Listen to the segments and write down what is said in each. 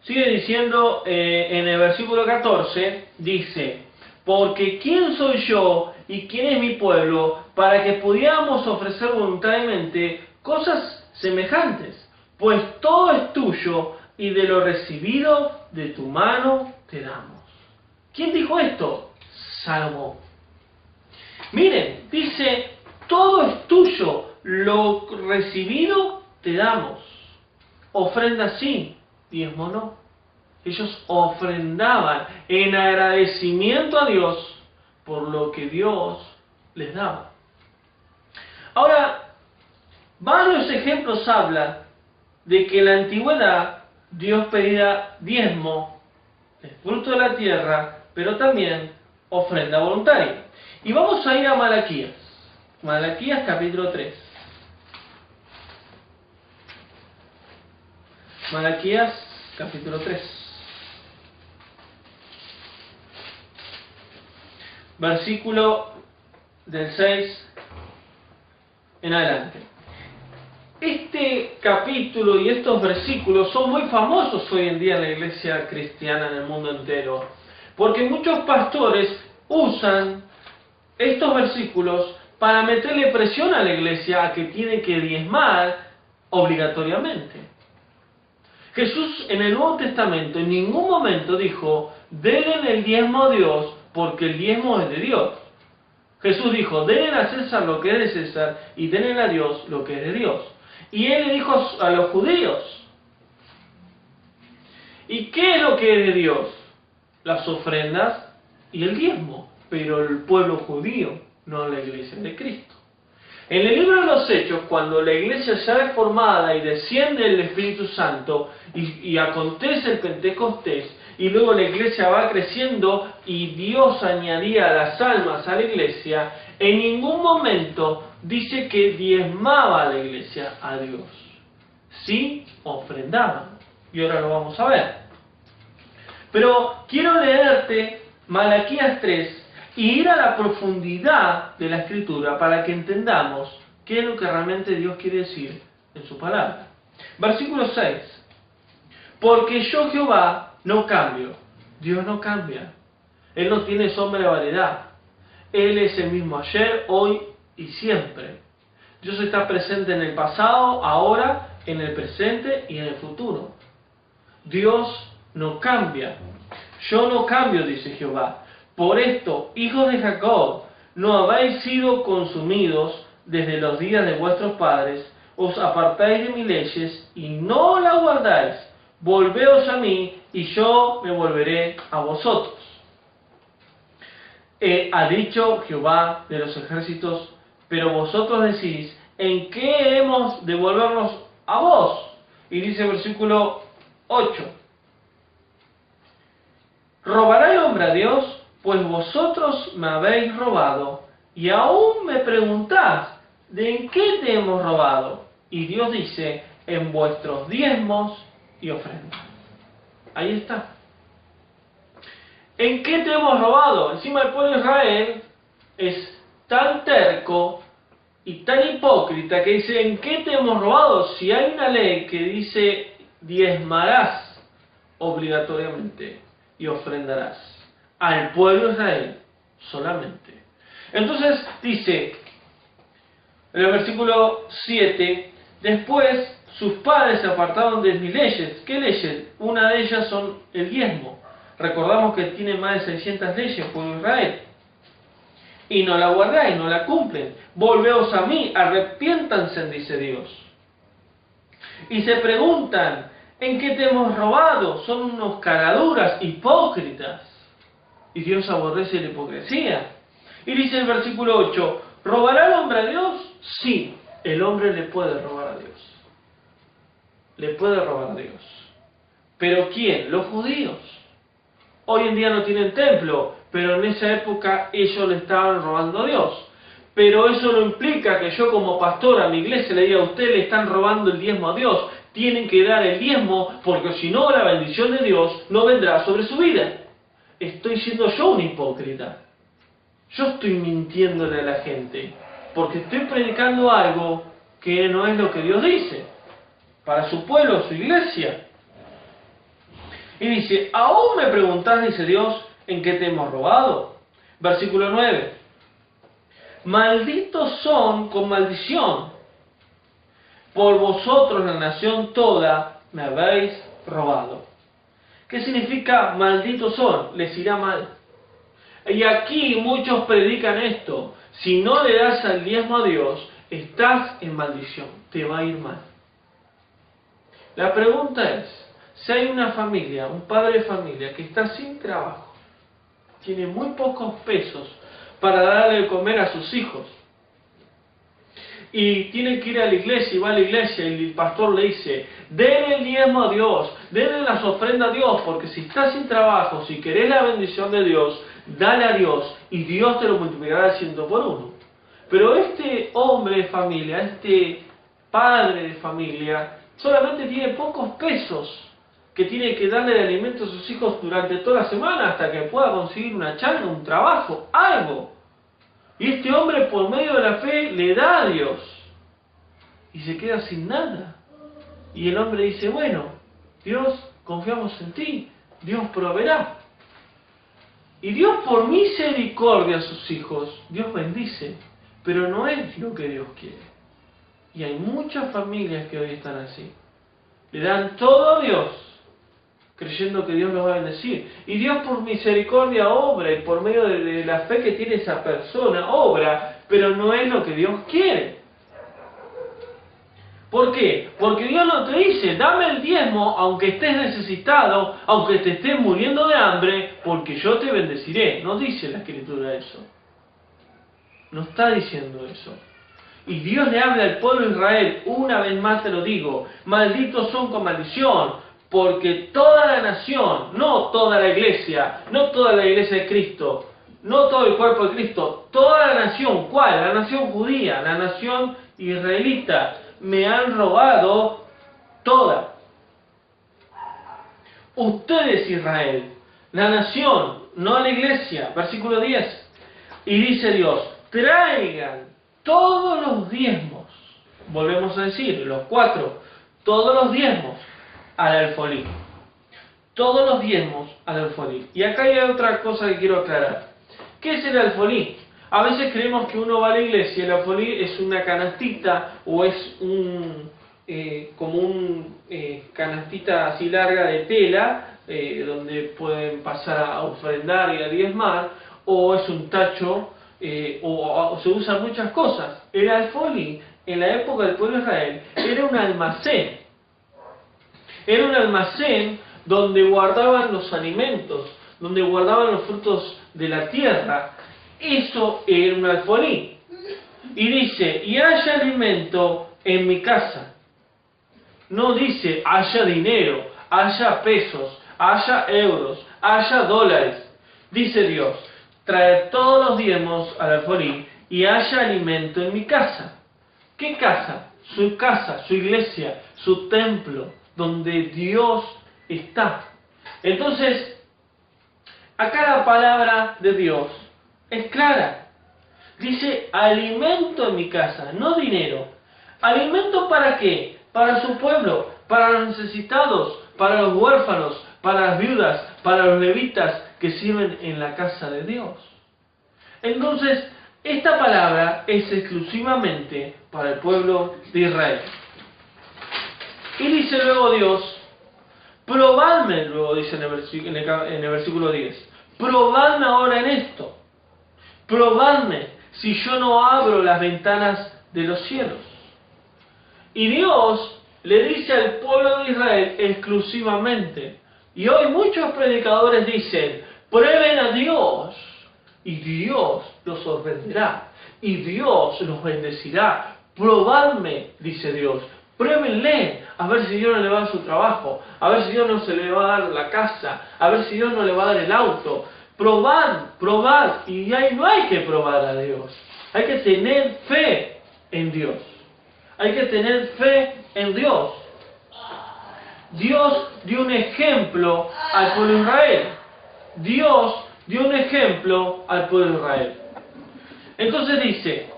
Sigue diciendo en el versículo 14, dice, porque ¿quién soy yo y quién es mi pueblo para que pudiéramos ofrecer voluntariamente cosas semejantes? Pues todo es tuyo y de lo recibido de tu mano te damos. ¿Quién dijo esto? Salomón. Miren, dice, todo es tuyo, lo recibido te damos. Ofrenda sí, diezmo no. Ellos ofrendaban en agradecimiento a Dios por lo que Dios les daba. Ahora, varios ejemplos hablan de que en la antigüedad Dios pedía diezmo, el fruto de la tierra, pero también ofrenda voluntaria. Y vamos a ir a Malaquías. Malaquías capítulo 3. Malaquías capítulo 3. Versículo del 6 en adelante. Este capítulo y estos versículos son muy famosos hoy en día en la iglesia cristiana en el mundo entero, porque muchos pastores usan estos versículos para meterle presión a la iglesia a que tiene que diezmar obligatoriamente. Jesús en el Nuevo Testamento en ningún momento dijo, denle el diezmo a Dios porque el diezmo es de Dios. Jesús dijo, denle a César lo que es de César y denle a Dios lo que es de Dios. Y Él le dijo a los judíos, ¿y qué es lo que es de Dios? Las ofrendas y el diezmo, pero el pueblo judío, no la iglesia de Cristo. En el libro de los Hechos, cuando la iglesia ya es formada y desciende el Espíritu Santo y acontece el Pentecostés, y luego la iglesia va creciendo y Dios añadía las almas a la iglesia, en ningún momento dice que diezmaba a la iglesia a Dios. Sí ofrendaban. Y ahora lo vamos a ver. Pero quiero leerte Malaquías 3 y ir a la profundidad de la Escritura para que entendamos qué es lo que realmente Dios quiere decir en su palabra. Versículo 6. Porque yo Jehová no cambio. Dios no cambia. Él no tiene sombra de variedad. Él es el mismo ayer, hoy y siempre. Dios está presente en el pasado, ahora, en el presente y en el futuro. Dios no cambia. Yo no cambio, dice Jehová. Por esto, hijos de Jacob, no habéis sido consumidos desde los días de vuestros padres, os apartáis de mis leyes y no las guardáis. Volveos a mí y yo me volveré a vosotros. Ha dicho Jehová de los ejércitos, pero vosotros decís, ¿en qué hemos de volvernos a vos? Y dice el versículo 8. ¿Robará el hombre a Dios? Pues vosotros me habéis robado, y aún me preguntás, ¿de en qué te hemos robado? Y Dios dice, en vuestros diezmos y ofrendas. Ahí está. ¿En qué te hemos robado? Encima el pueblo de Israel es tan terco y tan hipócrita que dice, ¿en qué te hemos robado? Si hay una ley que dice, diezmarás obligatoriamente y ofrendarás al pueblo de Israel solamente. Entonces dice, en el versículo 7, después sus padres se apartaron de mis leyes. ¿Qué leyes? Una de ellas son el diezmo. Recordamos que tiene más de 600 leyes el pueblo de Israel. Y no la guardáis, no la cumplen. Volveos a mí, arrepiéntanse, dice Dios. Y se preguntan, ¿en qué te hemos robado? Son unos caraduras hipócritas. Y Dios aborrece la hipocresía. Y dice el versículo 8, ¿robará el hombre a Dios? Sí, el hombre le puede robar a Dios. Le puede robar a Dios. ¿Pero quién? Los judíos. Hoy en día no tienen templo, pero en esa época ellos le estaban robando a Dios. Pero eso no implica que yo como pastor a mi iglesia le diga, a usted le están robando el diezmo a Dios. Tienen que dar el diezmo, porque si no la bendición de Dios no vendrá sobre su vida. Estoy siendo yo un hipócrita. Yo estoy mintiéndole a la gente, porque estoy predicando algo que no es lo que Dios dice, para su pueblo, su iglesia. Y dice, ¿aún me preguntás, dice Dios, en qué te hemos robado? Versículo 9. Malditos son con maldición. Por vosotros la nación toda me habéis robado. ¿Qué significa malditos son? Les irá mal. Y aquí muchos predican esto. Si no le das al diezmo a Dios, estás en maldición. Te va a ir mal. La pregunta es, si hay una familia, un padre de familia que está sin trabajo, tiene muy pocos pesos para darle de comer a sus hijos, y tiene que ir a la iglesia y va a la iglesia y el pastor le dice, denle el diezmo a Dios, denle las ofrendas a Dios, porque si estás sin trabajo, si querés la bendición de Dios, dale a Dios y Dios te lo multiplicará al 100%. Pero este hombre de familia, este padre de familia, solamente tiene pocos pesos que tiene que darle de alimento a sus hijos durante toda la semana hasta que pueda conseguir una changa, un trabajo, algo. Y este hombre por medio de la fe le da a Dios y se queda sin nada. Y el hombre dice, bueno, Dios, confiamos en ti, Dios proveerá. Y Dios por misericordia a sus hijos, Dios bendice, pero no es lo que Dios quiere. Y hay muchas familias que hoy están así. Le dan todo a Dios, creyendo que Dios los va a bendecir. Y Dios por misericordia obra, y por medio de la fe que tiene esa persona, obra, pero no es lo que Dios quiere. ¿Por qué? Porque Dios no te dice, dame el diezmo aunque estés necesitado, aunque te estés muriendo de hambre, porque yo te bendeciré. No dice la Escritura eso. No está diciendo eso. Y Dios le habla al pueblo de Israel, una vez más te lo digo, malditos son con maldición, porque toda la nación, no toda la iglesia, no toda la iglesia de Cristo, no todo el cuerpo de Cristo, toda la nación, ¿cuál? La nación judía, la nación israelita, me han robado toda. Ustedes, Israel, la nación, no la iglesia, versículo 10, y dice Dios, traigan todos los diezmos, volvemos a decir, los 4, todos los diezmos al alfolí. Todos los diezmos al alfolí. Y acá hay otra cosa que quiero aclarar. ¿Qué es el alfolí? A veces creemos que uno va a la iglesia y el alfolí es una canastita o es como un canastita así larga de tela donde pueden pasar a ofrendar y a diezmar, o es un tacho o se usan muchas cosas. El alfolí en la época del pueblo de Israel era un almacén. Era un almacén donde guardaban los alimentos, donde guardaban los frutos de la tierra. Eso era un alfolí. Y dice, y haya alimento en mi casa. No dice, haya dinero, haya pesos, haya euros, haya dólares. Dice Dios, trae todos los diezmos al alfolí y haya alimento en mi casa. ¿Qué casa? Su iglesia, su templo, donde Dios está. Entonces, acá la palabra de Dios es clara. Dice, alimento en mi casa, no dinero. ¿Alimento para qué? Para su pueblo, para los necesitados, para los huérfanos, para las viudas, para los levitas que sirven en la casa de Dios. Entonces, esta palabra es exclusivamente para el pueblo de Israel. Y dice luego Dios, probadme, luego dice en el versículo 10, probadme ahora en esto, probadme si yo no abro las ventanas de los cielos. Y Dios le dice al pueblo de Israel exclusivamente, y hoy muchos predicadores dicen, prueben a Dios, y Dios los sorprenderá, y Dios los bendecirá. Probadme, dice Dios, pruébenle, a ver si Dios no le va a dar su trabajo, a ver si Dios no se le va a dar la casa, a ver si Dios no le va a dar el auto. Probad, y ahí no hay que probar a Dios, hay que tener fe en Dios, hay que tener fe en Dios. Dios dio un ejemplo al pueblo de Israel, Dios dio un ejemplo al pueblo de Israel. Entonces dice,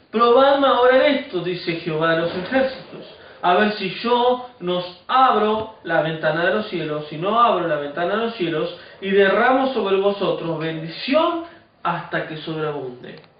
probadme ahora en esto, dice Jehová de los ejércitos, a ver si yo nos abro la ventana de los cielos, si no abro la ventana de los cielos, y derramo sobre vosotros bendición hasta que sobreabunde.